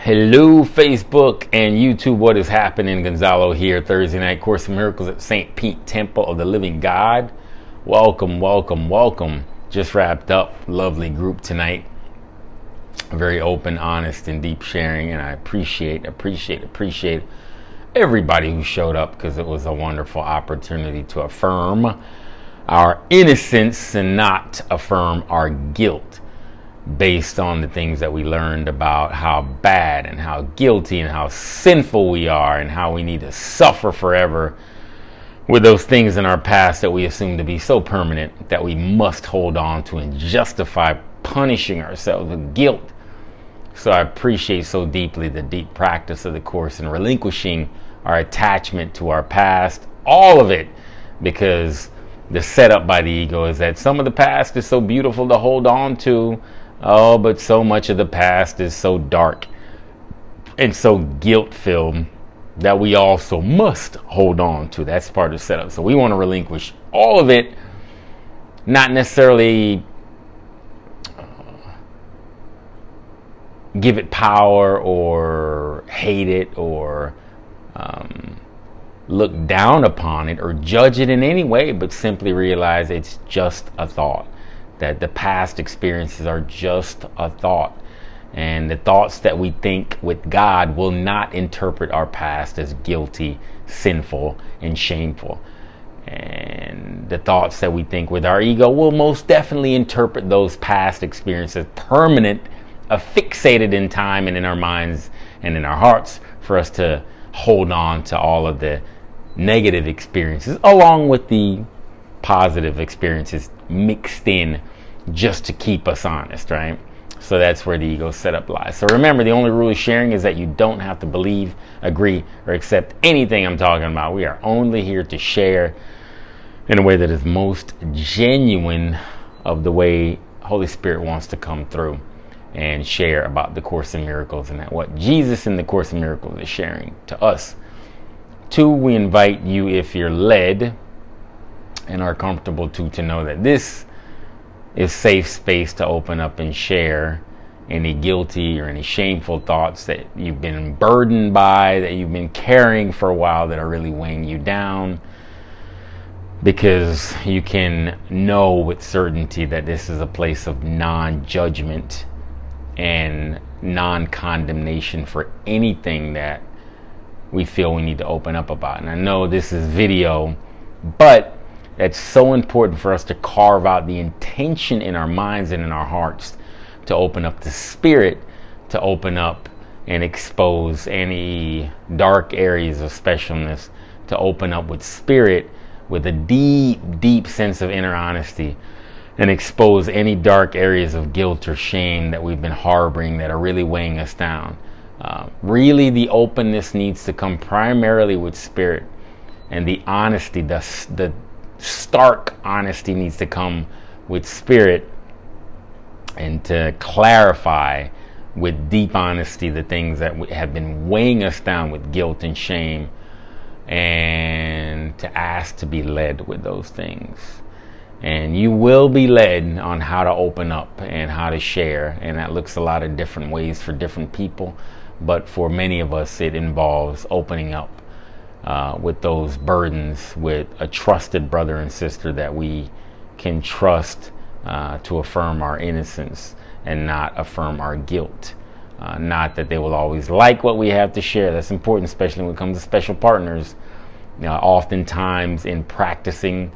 Hello, Facebook and YouTube. What is happening? Gonzalo here. Thursday night Course in Miracles at St. Pete Temple of the Living God. Welcome, welcome, welcome. Just wrapped up. Lovely group tonight. Very open, honest, and deep sharing. And I appreciate everybody who showed up, because it was a wonderful opportunity to affirm our innocence and not affirm our guilt, based on the things that we learned about how bad and how guilty and how sinful we are, and how we need to suffer forever with those things in our past that we assume to be so permanent that we must hold on to and justify punishing ourselves with guilt. So I appreciate so deeply the deep practice of the Course in relinquishing our attachment to our past, all of it, because the setup by the ego is that some of the past is so beautiful to hold on to. Oh, but so much of the past is so dark and so guilt-filled that we also must hold on to. That's part of the setup. So we want to relinquish all of it, not necessarily give it power or hate it or look down upon it or judge it in any way, but simply realize it's just a thought. That the past experiences are just a thought, and the thoughts that we think with God will not interpret our past as guilty, sinful, and shameful. And the thoughts that we think with our ego will most definitely interpret those past experiences permanent, affixated in time and in our minds and in our hearts, for us to hold on to all of the negative experiences along with the positive experiences mixed in, just to keep us honest, right? So that's where the ego setup lies. So remember, the only rule of sharing is that you don't have to believe, agree, or accept anything I'm talking about. We are only here to share in a way that is most genuine of the way Holy Spirit wants to come through and share about the Course in Miracles, and that what Jesus in the Course in Miracles is sharing to us. 2, we invite you, if you're led and are comfortable to know that this is safe space to open up and share any guilty or any shameful thoughts that you've been burdened by, that you've been carrying for a while, that are really weighing you down, because you can know with certainty that this is a place of non-judgment and non-condemnation for anything that we feel we need to open up about. And I know this is video, but it's so important for us to carve out the intention in our minds and in our hearts to open up the spirit, to open up and expose any dark areas of specialness, to open up with spirit, with a deep, deep sense of inner honesty, and expose any dark areas of guilt or shame that we've been harboring that are really weighing us down. Really, the openness needs to come primarily with spirit, and the honesty, the stark honesty needs to come with spirit, and to clarify with deep honesty the things that have been weighing us down with guilt and shame, and to ask to be led with those things. And you will be led on how to open up and how to share, and that looks a lot of different ways for different people, but for many of us it involves opening up with those burdens, with a trusted brother and sister that we can trust to affirm our innocence and not affirm our guilt. Not that they will always like what we have to share. That's important, especially when it comes to special partners. Oftentimes in practicing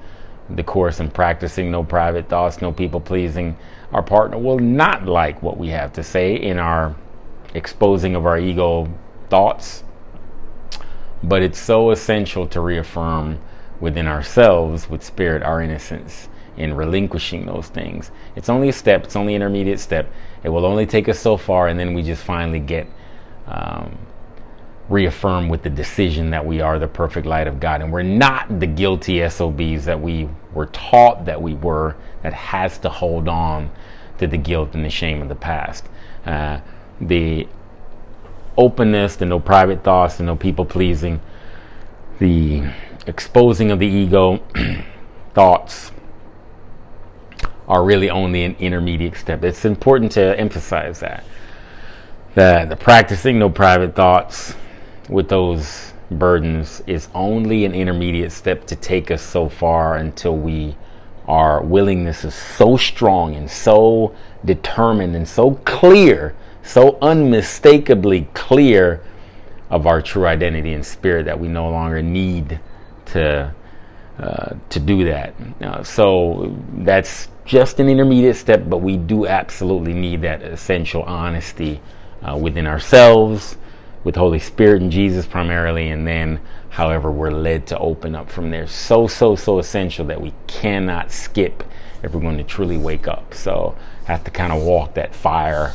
the Course and practicing no private thoughts, no people pleasing, our partner will not like what we have to say in our exposing of our ego thoughts. But it's so essential to reaffirm within ourselves, with spirit, our innocence in relinquishing those things. It's only a step. It's only an intermediate step. It will only take us so far, and then we just finally get reaffirmed with the decision that we are the perfect light of God, and we're not the guilty SOBs that we were taught that we were, that has to hold on to the guilt and the shame of the past. The openness, the no private thoughts, the no people pleasing, the exposing of the ego thoughts are really only an intermediate step. It's important to emphasize that. that the practicing no private thoughts with those burdens is only an intermediate step to take us so far until our willingness is so strong and so determined and so clear, so unmistakably clear of our true identity and spirit that we no longer need to do that. So that's just an intermediate step, but we do absolutely need that essential honesty within ourselves, with Holy Spirit and Jesus primarily, and then however we're led to open up from there. So essential that we cannot skip if we're going to truly wake up. So have to kind of walk that fire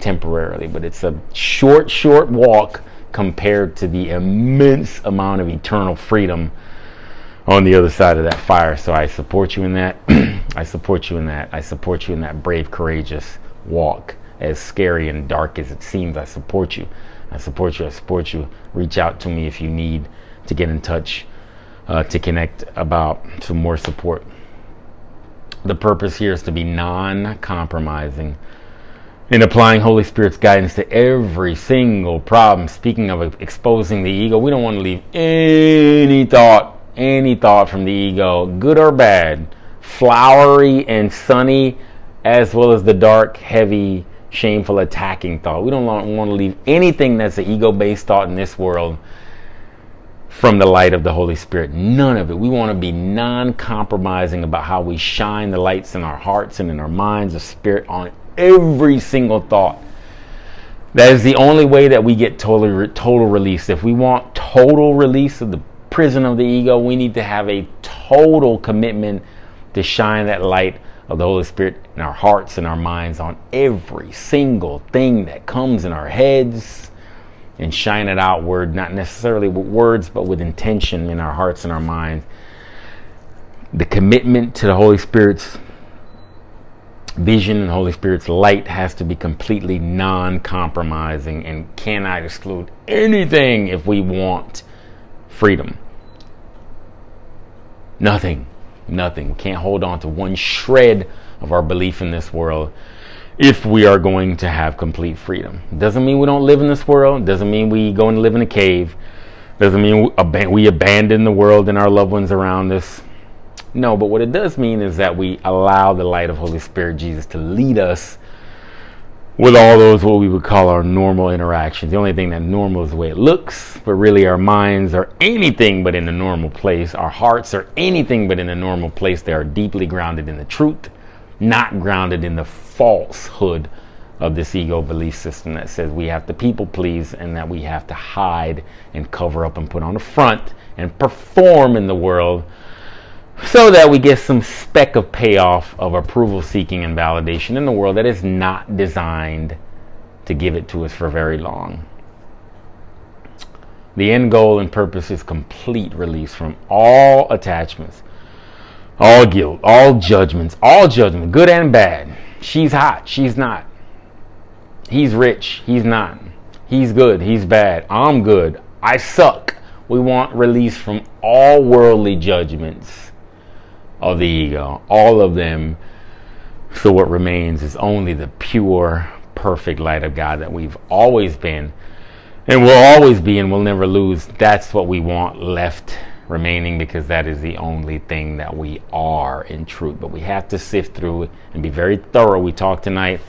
temporarily, but it's a short walk compared to the immense amount of eternal freedom on the other side of that fire. So I support you in that. I support you in that. I support you in that brave, courageous walk. As scary and dark as it seems, I support you. I support you. I support you. Reach out to me if you need to get in touch, to connect about some more support. The purpose here is to be non-compromising in applying Holy Spirit's guidance to every single problem. Speaking of exposing the ego, we don't want to leave any thought from the ego, good or bad, flowery and sunny, as well as the dark, heavy, shameful, attacking thought. We don't want to leave anything that's an ego-based thought in this world from the light of the Holy Spirit. None of it. We want to be non-compromising about how we shine the lights in our hearts and in our minds of spirit on every single thought. That is the only way that we get total release. If we want total release of the prison of the ego, we need to have a total commitment to shine that light of the Holy Spirit in our hearts and our minds on every single thing that comes in our heads, and shine it outward, not necessarily with words, but with intention in our hearts and our minds. The commitment to the Holy Spirit's vision and the Holy Spirit's light has to be completely non-compromising and cannot exclude anything if we want freedom. Nothing. We can't hold on to one shred of our belief in this world if we are going to have complete freedom. Doesn't mean we don't live in this world. Doesn't mean we go and live in a cave. Doesn't mean we abandon the world and our loved ones around us. No, but what it does mean is that we allow the light of Holy Spirit, Jesus, to lead us with all those what we would call our normal interactions. The only thing that normal is the way it looks, but really our minds are anything but in the normal place. Our hearts are anything but in the normal place. They are deeply grounded in the truth, not grounded in the falsehood of this ego belief system that says we have to people please and that we have to hide and cover up and put on the front and perform in the world so that we get some speck of payoff of approval seeking and validation in the world that is not designed to give it to us for very long. The end goal and purpose is complete release from all attachments, all guilt, all judgment, good and bad. She's hot, she's not. He's rich, he's not. He's good, he's bad. I'm good, I suck. We want release from all worldly judgments of the ego, all of them. So what remains is only the pure, perfect light of God that we've always been and will always be and will never lose. That's what we want left remaining, because that is the only thing that we are in truth. But we have to sift through it and be very thorough. We talked tonight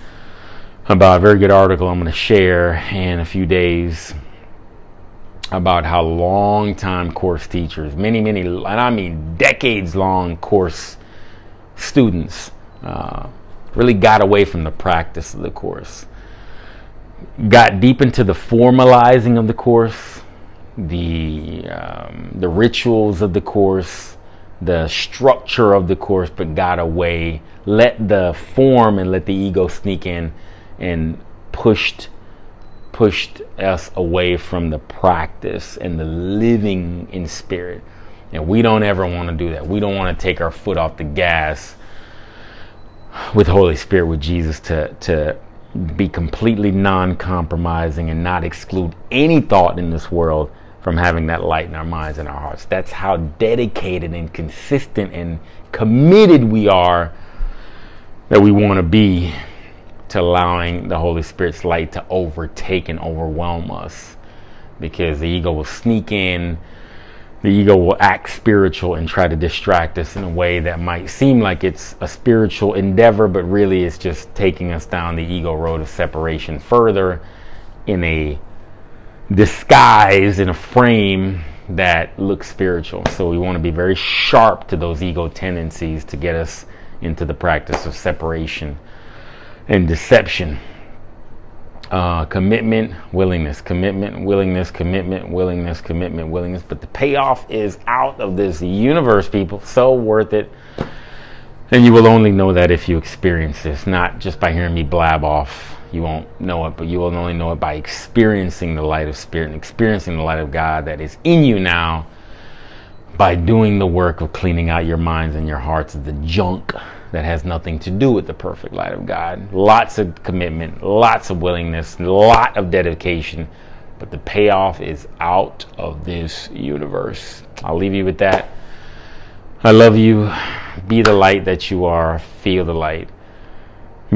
about a very good article I'm going to share in a few days about how long-time course teachers, many, and I mean decades-long course students, really got away from the practice of the course, got deep into the formalizing of the course, the rituals of the course, the structure of the course, but got away, let the form and let the ego sneak in and pushed us away from the practice and the living in spirit. And we don't ever want to do that. We don't want to take our foot off the gas with Holy Spirit, with Jesus, to be completely non-compromising and not exclude any thought in this world from having that light in our minds and our hearts. That's how dedicated and consistent and committed we are, that we want to be to allowing the Holy Spirit's light to overtake and overwhelm us, because the ego will sneak in. The ego will act spiritual and try to distract us in a way that might seem like it's a spiritual endeavor, but really it's just taking us down the ego road of separation further in a disguise, in a frame that looks spiritual. So we want to be very sharp to those ego tendencies to get us into the practice of separation and deception. Commitment, willingness, commitment, willingness, commitment, willingness, commitment, willingness. But the payoff is out of this universe, people. So worth it. And you will only know that if you experience this, not just by hearing me blab off. You won't know it, but you will only know it by experiencing the light of Spirit and experiencing the light of God that is in you now, by doing the work of cleaning out your minds and your hearts of the junk that has nothing to do with the perfect light of God. Lots of commitment, lots of willingness, a lot of dedication, but the payoff is out of this universe. I'll leave you with that. I love you. Be the light that you are. Feel the light.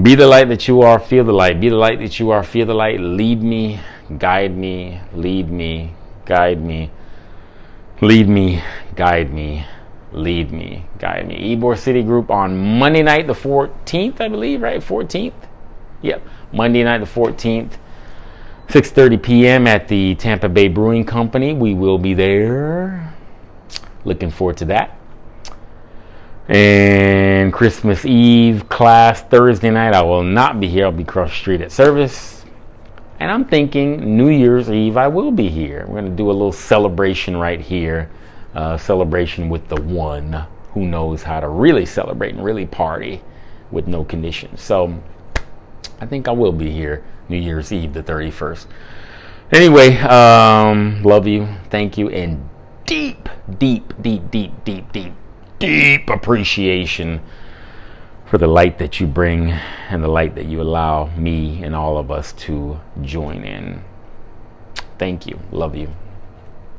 Be the light that you are. Feel the light. Be the light that you are. Feel the light. Lead me, guide me, lead me, guide me. Lead me, guide me, lead me, guide me. Ybor City Group on Monday night the 14th, I believe, right? 14th? Yep. Monday night the 14th, 6:30 p.m. at the Tampa Bay Brewing Company. We will be there. Looking forward to that. And Christmas Eve class Thursday night, I will not be here. I'll be across the street at service. And I'm thinking New Year's Eve, I will be here. We're going to do a little celebration right here. Celebration with the one who knows how to really celebrate and really party with no conditions. So I think I will be here New Year's Eve, the 31st. Anyway, love you. Thank you. And deep appreciation for the light that you bring and the light that you allow me and all of us to join in. Thank you. Love you.